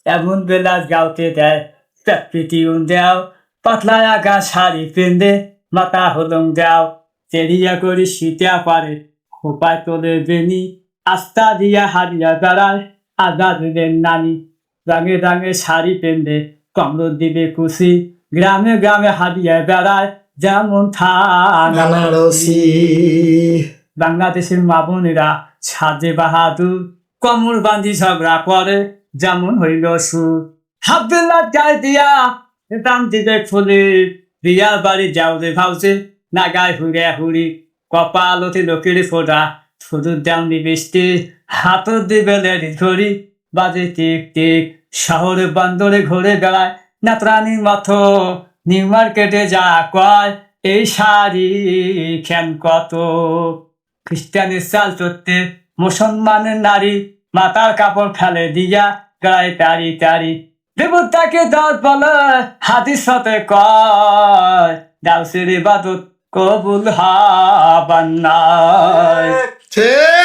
এমন বেলা গাওতে দেয় পিটিউন দেও পাতলা আগা শাড়ি পেন্দে মাথা হলং দেও চেরিয়া করি শীতে পারে খোপায় তোলে বেনি আস্তা দিয়া হারিয়া বেড়ায় আদা দিলেন নানি রাঙে রাঙে শাড়ি পেন্দে কমল দিবে খুশি গ্রামে গ্রামে হারিয়া বেড়ায় যেমন আনারসি বাংলাদেশের মা বোনেরা সাজে বাহাদুর কমর বাঁধি ঝগড়া করে যেমন হইল সুর হাবদুল্লাহ গায়ে দিয়া দাম দিবে ফুলি বিয়া বাড়ি যাওলে ভাউছে না গায়ে হুড়ে হুড়ি কপালতে লোকের ফোটা শুধু দামনি বৃষ্টি হাতও দিবে লেডি ঘড়ি বাজে টিক টিক শহরে বন্দরে ঘুরে বেড়ায় নাতরানির মতো নিউ মার্কেটে যা কয় এই শাড়ি খেন কত খ্রিস্টানের চাল চড়তে মুসলমানের নারী মাথার কাপড় ফেলে দিয়া গায়ে তারি তারি দেবতাকে দাঁত বলে হাদিস হতে কয় দাউসের ইবাদত কবুল হবার নাই। ঠিক